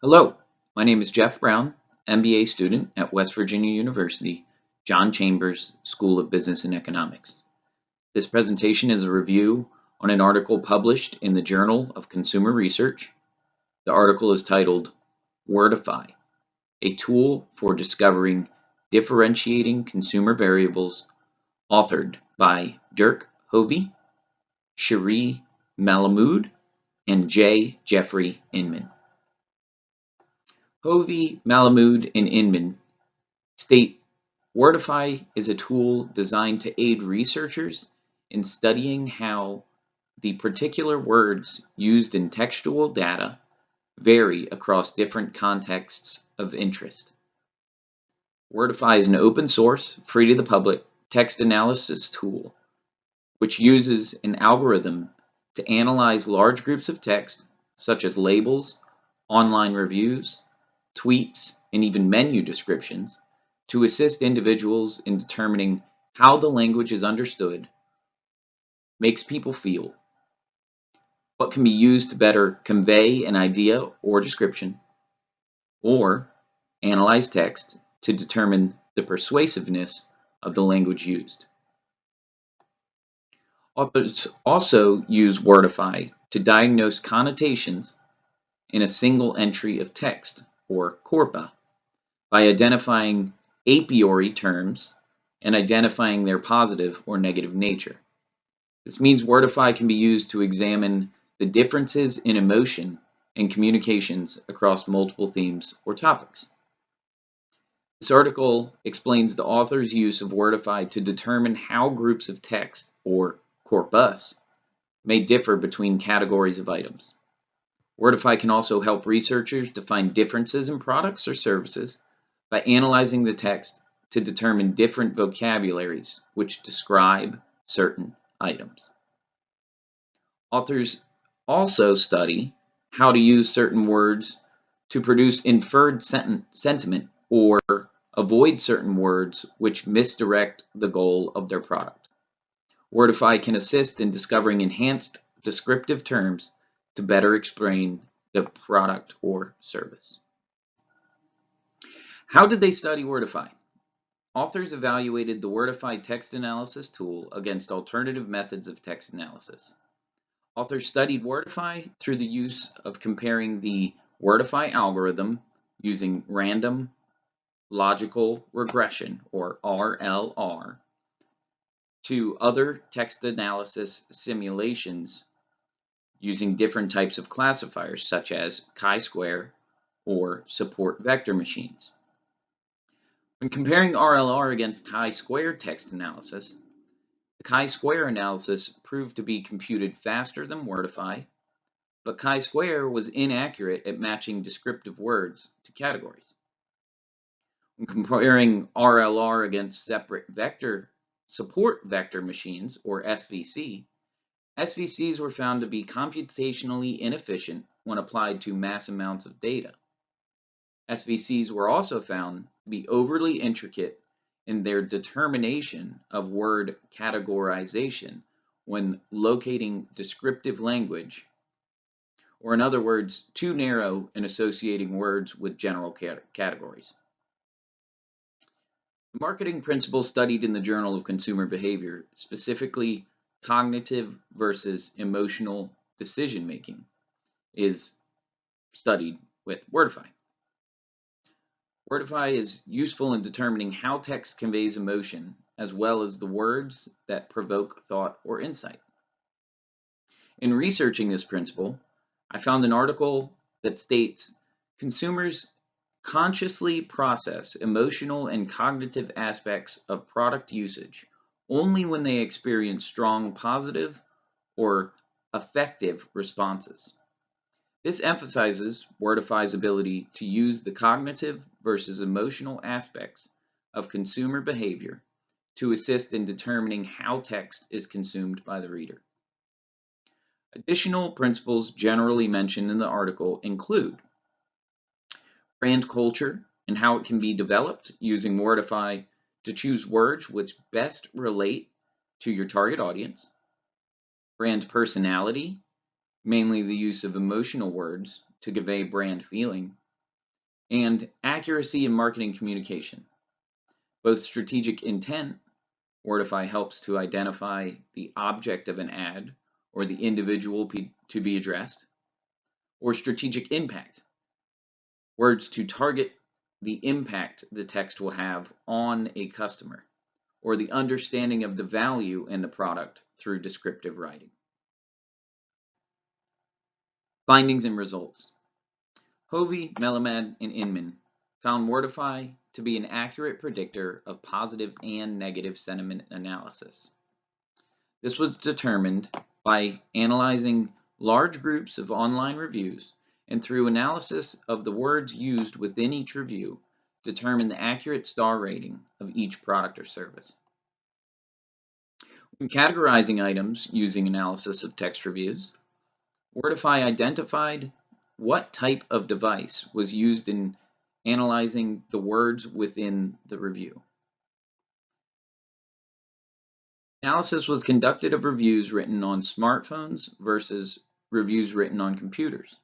Hello, my name is Jeff Brown, MBA student at West Virginia University, John Chambers School of Business and Economics. This presentation is a review on an article published in the Journal of Consumer Research. The article is titled Wordify, a tool for discovering differentiating consumer variables, authored by Dirk Hovey, Cherie Malamud, and J. Jeffrey Inman. Hovey, Malamud, and Inman state Wordify is a tool designed to aid researchers in studying how the particular words used in textual data vary across different contexts of interest. Wordify is an open source, free to the public text analysis tool which uses an algorithm to analyze large groups of text such as labels, online reviews, tweets, and even menu descriptions to assist individuals in determining how the language is understood, makes people feel, what can be used to better convey an idea or description, or analyze text to determine the persuasiveness of the language used. Authors also use Wordify to diagnose connotations in a single entry of text, or corpora, by identifying a priori terms and identifying their positive or negative nature. This means Wordify can be used to examine the differences in emotion and communications across multiple themes or topics. This article explains the author's use of Wordify to determine how groups of text, or corpus, may differ between categories of items. Wordify can also help researchers define differences in products or services by analyzing the text to determine different vocabularies which describe certain items. Authors also study how to use certain words to produce inferred sentiment or avoid certain words which misdirect the goal of their product. Wordify can assist in discovering enhanced descriptive terms to better explain the product or service. How did they study Wordify? Authors evaluated the Wordify text analysis tool against alternative methods of text analysis. Authors studied Wordify through the use of comparing the Wordify algorithm using random logical regression, or RLR, to other text analysis simulations using different types of classifiers such as chi-square or support vector machines. When comparing RLR against chi-square text analysis, the chi-square analysis proved to be computed faster than Wordify, but chi-square was inaccurate at matching descriptive words to categories. When comparing RLR against separate support vector machines, or SVC, SVCs were found to be computationally inefficient when applied to mass amounts of data. SVCs were also found to be overly intricate in their determination of word categorization when locating descriptive language, or in other words, too narrow in associating words with general categories. The marketing principles studied in the Journal of Consumer Behavior, specifically cognitive versus emotional decision making, is studied with Wordify. Wordify is useful in determining how text conveys emotion, as well as the words that provoke thought or insight. In researching this principle, I found an article that states consumers consciously process emotional and cognitive aspects of product usage only when they experience strong positive or affective responses. This emphasizes Wordify's ability to use the cognitive versus emotional aspects of consumer behavior to assist in determining how text is consumed by the reader. Additional principles generally mentioned in the article include brand culture and how it can be developed using Wordify to choose words which best relate to your target audience, brand personality, mainly the use of emotional words to convey brand feeling, and accuracy in marketing communication. Both strategic intent, Wordify helps to identify the object of an ad or the individual to be addressed, or strategic impact, words to target the impact the text will have on a customer, or the understanding of the value in the product through descriptive writing. Findings and results. Hovey, Melamed, and Inman found Wordify to be an accurate predictor of positive and negative sentiment analysis. This was determined by analyzing large groups of online reviews and through analysis of the words used within each review, determine the accurate star rating of each product or service. When categorizing items using analysis of text reviews, Wordify identified what type of device was used in analyzing the words within the review. Analysis was conducted of reviews written on smartphones versus reviews written on computers.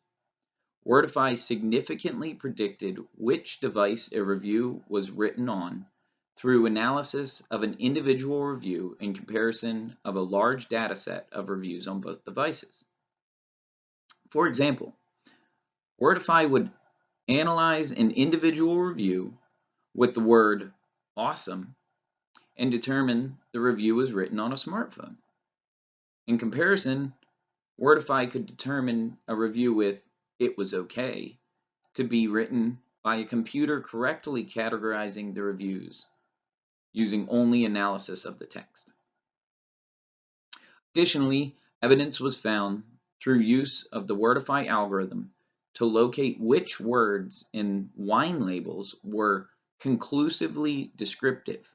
Wordify significantly predicted which device a review was written on through analysis of an individual review in comparison of a large data set of reviews on both devices. For example, Wordify would analyze an individual review with the word awesome and determine the review was written on a smartphone. In comparison, Wordify could determine a review with "it was okay" to be written by a computer correctly categorizing the reviews using only analysis of the text. Additionally, evidence was found through use of the Wordify algorithm to locate which words in wine labels were conclusively descriptive,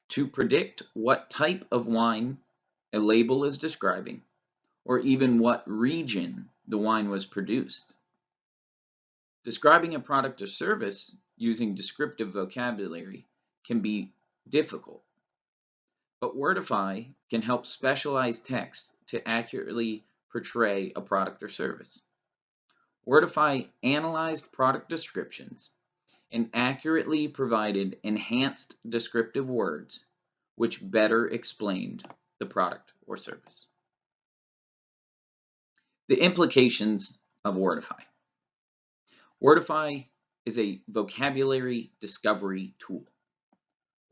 to predict what type of wine a label is describing, or even what region the wine was produced. Describing a product or service using descriptive vocabulary can be difficult, but Wordify can help specialize text to accurately portray a product or service. Wordify analyzed product descriptions and accurately provided enhanced descriptive words which better explained the product or service. The implications of Wordify. Wordify is a vocabulary discovery tool.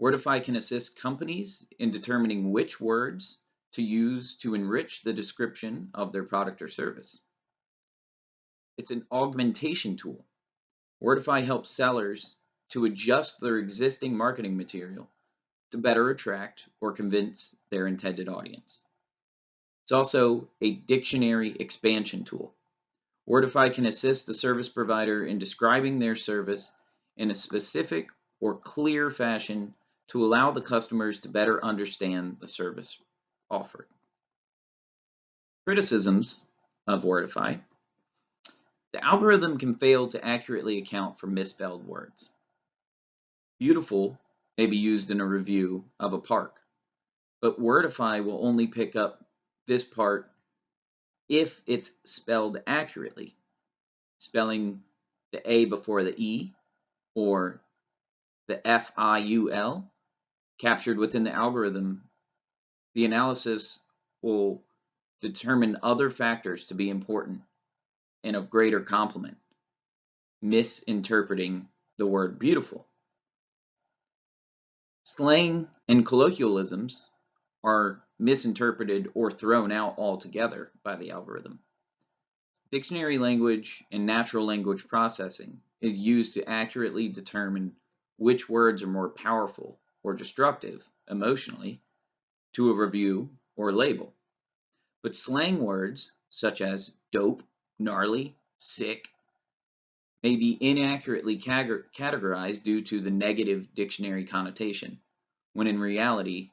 Wordify can assist companies in determining which words to use to enrich the description of their product or service. It's an augmentation tool. Wordify helps sellers to adjust their existing marketing material to better attract or convince their intended audience. It's also a dictionary expansion tool. Wordify can assist the service provider in describing their service in a specific or clear fashion to allow the customers to better understand the service offered. Criticisms of Wordify. The algorithm can fail to accurately account for misspelled words. Beautiful may be used in a review of a park, but Wordify will only pick up this part if it's spelled accurately, spelling the A before the E or the FIUL captured within the algorithm. The analysis will determine other factors to be important and of greater complement, misinterpreting the word beautiful. Slang and colloquialisms are misinterpreted or thrown out altogether by the algorithm. Dictionary language and natural language processing is used to accurately determine which words are more powerful or destructive emotionally to a review or label. But slang words such as dope, gnarly, sick may be inaccurately categorized due to the negative dictionary connotation, when in reality,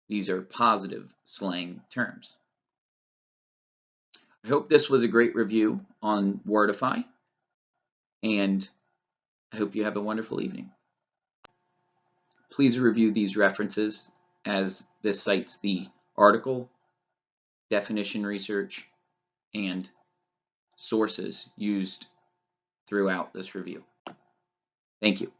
these are positive slang terms. I hope this was a great review on Wordify, and I hope you have a wonderful evening. Please review these references as this cites the article, definition research, and sources used throughout this review. Thank you.